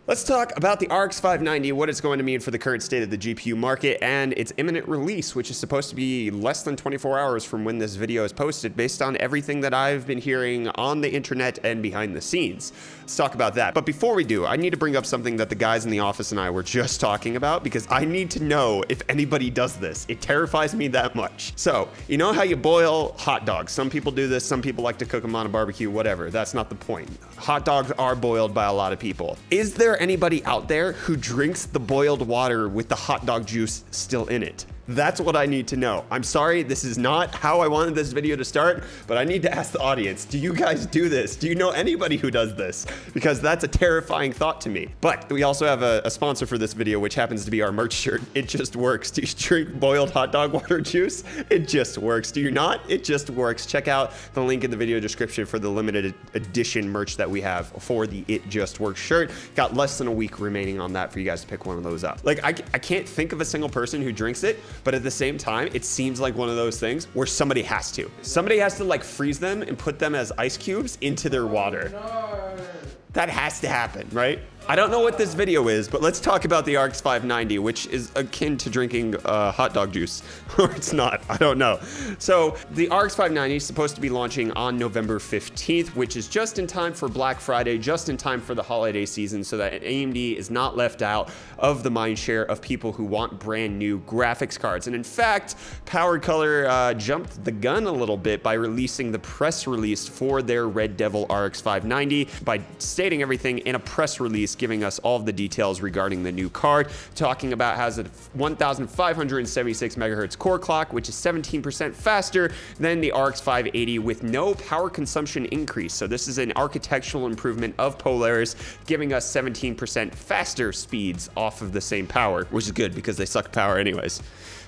Let's talk about the RX 590, what it's going to mean for the current state of the GPU market, and its imminent release, which is supposed to be less than 24 hours from when this video is posted, based on everything that I've been hearing on the internet and behind the scenes. Let's talk about that. But before we do, I need to bring up something that the guys in the office and I were just talking about, because I need to know if anybody does this. It terrifies me that much. So, you know how you boil hot dogs? Some people do this, some people like to cook them on a barbecue, whatever. That's not the point. Hot dogs are boiled by a lot of people. Is there anybody out there who drinks the boiled water with the hot dog juice still in it? That's what I need to know. I'm sorry, this is not how I wanted this video to start, but I need to ask the audience, do you guys do this? Do you know anybody who does this? Because that's a terrifying thought to me. But we also have a sponsor for this video, which happens to be our merch shirt. It just works. Do you drink boiled hot dog water juice? It just works. Do you not? It just works. Check out the link in the video description for the limited edition merch that we have for the It Just Works shirt. Got less than a week remaining on that for you guys to pick one of those up. Like, I can't think of a single person who drinks it, but at the same time, it seems like one of those things where somebody has to. Somebody has to like freeze them and put them as ice cubes into their water. That has to happen, right? I don't know what this video is, but let's talk about the RX 590, which is akin to drinking hot dog juice, or it's not, I don't know. So the RX 590 is supposed to be launching on November 15th, which is just in time for Black Friday, just in time for the holiday season, so that AMD is not left out of the mindshare of people who want brand new graphics cards. And in fact, Powered Color jumped the gun a little bit by releasing the press release for their Red Devil RX 590 by stating everything in a press release, giving us all of the details regarding the new card, talking about how it has a 1,576 megahertz core clock, which is 17% faster than the RX 580 with no power consumption increase. So this is an architectural improvement of Polaris, giving us 17% faster speeds off of the same power, which is good because they suck power anyways.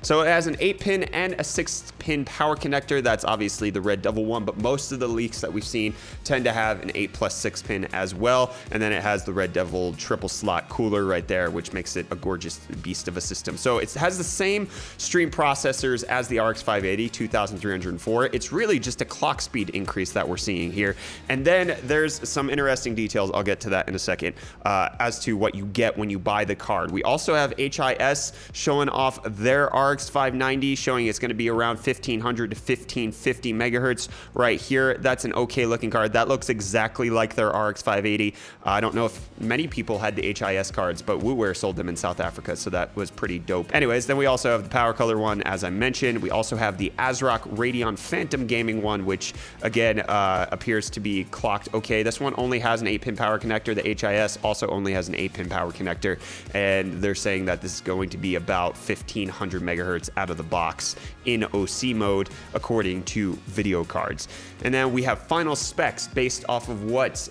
So it has an 8-pin and a 6-pin power connector. That's obviously the Red Devil one, but most of the leaks that we've seen tend to have an 8+6-pin as well. And then it has the Red Devil triple slot cooler right there, which makes it a gorgeous beast of a system. So it has the same stream processors as the RX 580, 2304. It's really just a clock speed increase that we're seeing here. And then there's some interesting details, I'll get to that in a second, as to what you get when you buy the card. We also have HIS showing off their RX 590, showing it's going to be around 1500 to 1550 megahertz right here. That's an okay looking card. That looks exactly like their RX 580. I don't know if many people had the HIS cards, but WooWare sold them in South Africa, so that was pretty dope. Anyways, then we also have the Power Color one, as I mentioned. We also have the ASRock Radeon Phantom Gaming one, which again appears to be clocked okay. This one only has an 8-pin power connector. The HIS also only has an 8-pin power connector, and they're saying that this is going to be about 1500 megahertz out of the box in OC mode, according to video cards. And then we have final specs based off of what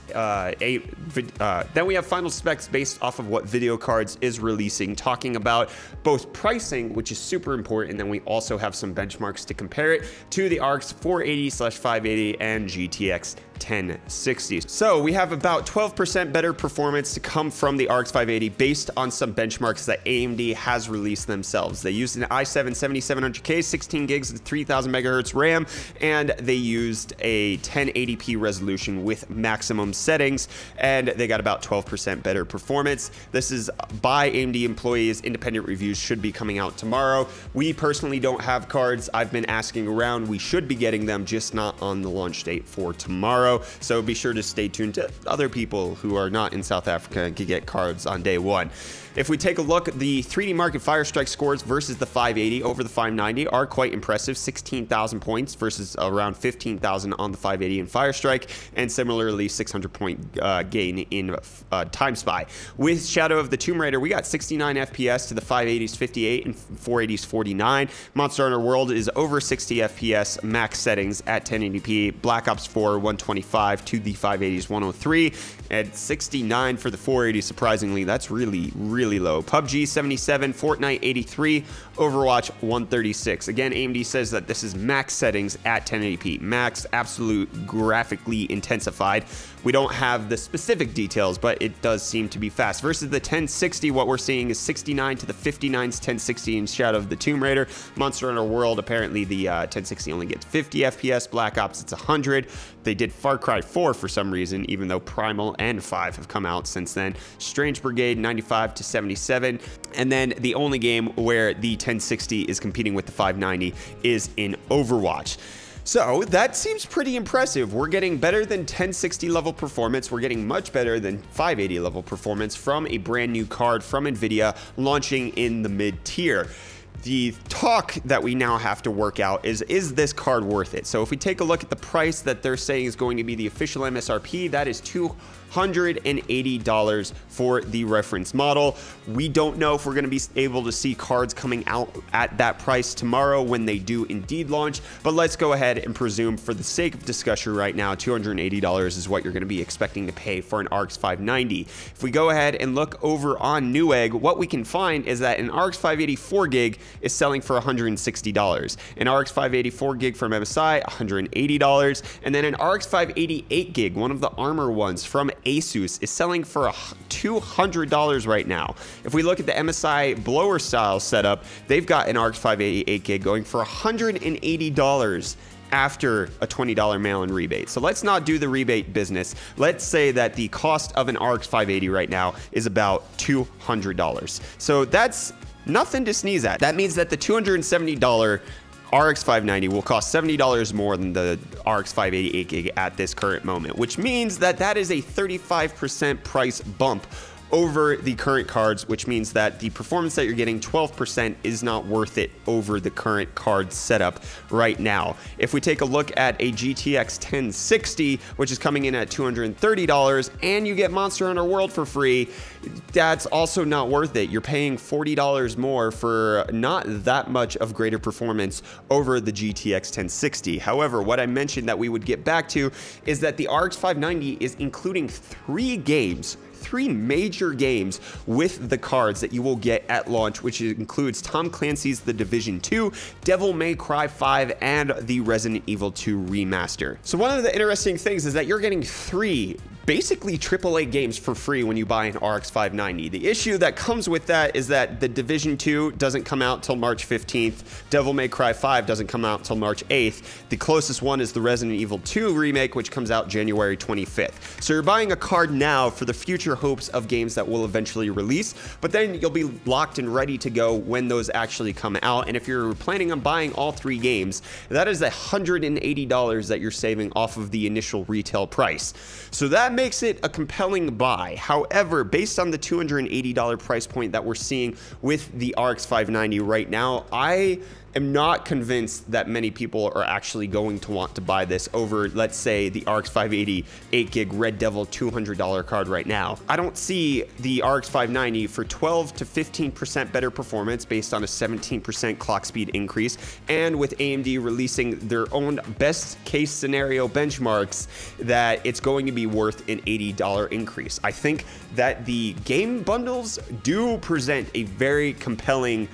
video cards is releasing, talking about both pricing, which is super important, and then we also have some benchmarks to compare it to the RX 480/580 and GTX 1060. So we have about 12% better performance to come from the RX 580 based on some benchmarks that AMD has released themselves. They used an i7 7700K, 16 gigs of 3000 megahertz RAM, and they used a 1080p resolution with maximum settings, and they got about 12% better performance. This is by AMD employees. Independent reviews should be coming out tomorrow. We personally don't have cards. I've been asking around. We should be getting them, just not on the launch date for tomorrow. So be sure to stay tuned to other people who are not in South Africa and can get cards on day one. If we take a look, the 3D Market Firestrike scores versus the 580 over the 590 are quite impressive. 16,000 points versus around 15,000 on the 580 in Firestrike, and similarly 600 point gain in Time Spy. With Shadow of the Tomb Raider, we got 69 FPS to the 580's 58 and 480's 49. Monster Hunter World is over 60 FPS max settings at 1080p. Black Ops 4 125 to the 580's 103, and 69 for the 480. Surprisingly, that's really low. PUBG 77, Fortnite 83, Overwatch 136. Again, AMD says that this is max settings at 1080p. Max, absolute, graphically intensified. We don't have the specific details, but it does seem to be fast. Versus the 1060, what we're seeing is 69 to the 59's 1060 in Shadow of the Tomb Raider. Monster Hunter World, apparently the 1060 only gets 50 FPS. Black Ops, it's 100. They did Far Cry 4 for some reason, even though Primal and 5 have come out since then. Strange Brigade 95 to 77. And then the only game where the 1060 is competing with the 590 is in Overwatch. So that seems pretty impressive. We're getting better than 1060 level performance. We're getting much better than 580 level performance from a brand new card from NVIDIA launching in the mid tier. The talk that we now have to work out is this card worth it? So if we take a look at the price that they're saying is going to be the official MSRP, that is $280 for the reference model. We don't know if we're going to be able to see cards coming out at that price tomorrow when they do indeed launch, but let's go ahead and presume for the sake of discussion right now, $280 is what you're going to be expecting to pay for an RX 590. If we go ahead and look over on Newegg, what we can find is that an RX 580 4 gig is selling for $160. An RX 580 4 gig from MSI, $180. And then an RX 580 8 gig, one of the Armor ones from Asus, is selling for $200 right now. If we look at the MSI blower style setup, they've got an RX 580 8 gig going for $180 after a $20 mail-in rebate. So let's not do the rebate business. Let's say that the cost of an RX 580 right now is about $200. So that's nothing to sneeze at. That means that the $270 RX 590 will cost $70 more than the RX 580 8 gig at this current moment, which means that that is a 35% price bump over the current cards, which means that the performance that you're getting, 12%, is not worth it over the current card setup right now. If we take a look at a GTX 1060, which is coming in at $230, and you get Monster Hunter World for free, that's also not worth it. You're paying $40 more for not that much of greater performance over the GTX 1060. However, what I mentioned that we would get back to is that the RX 590 is including 3 major games with the cards that you will get at launch, which includes Tom Clancy's The Division 2, Devil May Cry 5, and the Resident Evil 2 remaster. So one of the interesting things is that you're getting 3 basically AAA games for free when you buy an RX 590. The issue that comes with that is that The Division 2 doesn't come out till March 15th. Devil May Cry 5 doesn't come out till March 8th. The closest one is the Resident Evil 2 remake, which comes out January 25th. So you're buying a card now for the future hopes of games that will eventually release, but then you'll be locked and ready to go when those actually come out. And if you're planning on buying all 3 games, that is $180 that you're saving off of the initial retail price. So that makes it a compelling buy. However, based on the $280 price point that we're seeing with the RX 590 right now, I am not convinced that many people are actually going to want to buy this over, let's say, the RX 580 8 gig Red Devil $200 card right now. I don't see the RX 590 for 12 to 15% better performance based on a 17% clock speed increase, and with AMD releasing their own best case scenario benchmarks, that it's going to be worth an $80 increase. I think that the game bundles do present a very compelling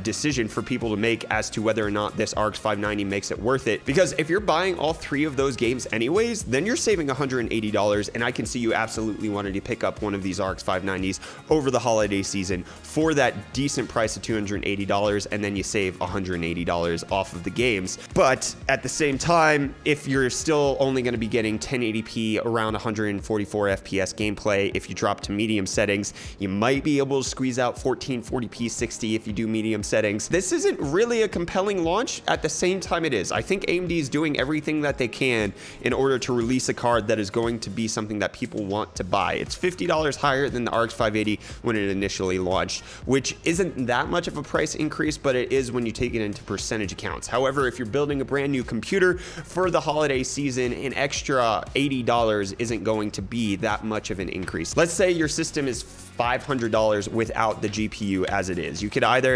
decision for people to make as to whether or not this RX 590 makes it worth it. Because if you're buying all 3 of those games anyways, then you're saving $180, and I can see you absolutely wanting to pick up one of these RX 590s over the holiday season for that decent price of $280, and then you save $180 off of the games. But at the same time, if you're still only going to be getting 1080p around 144 FPS gameplay, if you drop to medium settings, you might be able to squeeze out 1440p 60 if you do medium settings. This isn't really a compelling launch. At the same time, it is. I think AMD is doing everything that they can in order to release a card that is going to be something that people want to buy. It's $50 higher than the RX 580 when it initially launched, which isn't that much of a price increase, but it is when you take it into percentage accounts. However, if you're building a brand new computer for the holiday season, an extra $80 isn't going to be that much of an increase. Let's say your system is $500 without the GPU as it is. You could either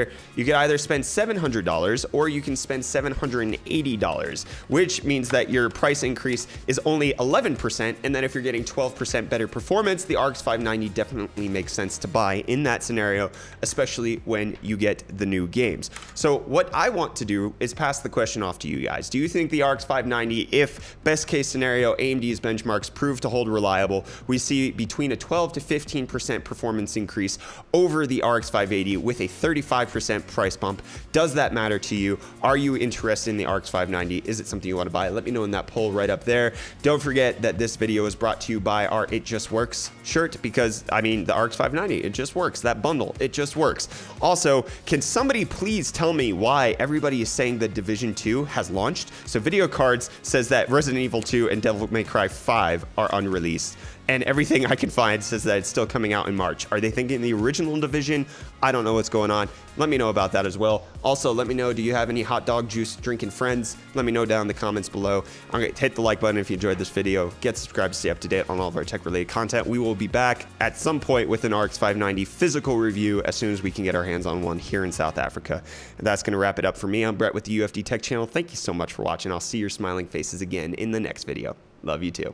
spend $700 or you can spend $780, which means that your price increase is only 11%. And then if you're getting 12% better performance, the RX 590 definitely makes sense to buy in that scenario, especially when you get the new games. So what I want to do is pass the question off to you guys. Do you think the RX 590, if best case scenario AMD's benchmarks prove to to hold reliable. We see between a 12 to 15% performance increase over the RX 580 with a 35% price bump. Does that matter to you? Are you interested in the RX 590? Is it something you want to buy? Let me know in that poll right up there. Don't forget that this video is brought to you by our It Just Works shirt, because I mean the RX 590, it just works. That bundle, it just works. Also, can somebody please tell me why everybody is saying that Division 2 has launched? So Video Cards says that Resident Evil 2 and Devil May Cry 5 are unreleased, and everything I can find says that it's still coming out in March. Are they thinking the original Division? I don't know what's going on. Let me know about that as well. Also, let me know, do you have any hot dog juice drinking friends? Let me know down in the comments below. Hit the like button if you enjoyed this video. Get subscribed to stay up to date on all of our tech-related content. We will be back at some point with an RX 590 physical review as soon as we can get our hands on one here in South Africa. And that's going to wrap it up for me. I'm Brett with the UFD Tech Channel. Thank you so much for watching. I'll see your smiling faces again in the next video. Love you too.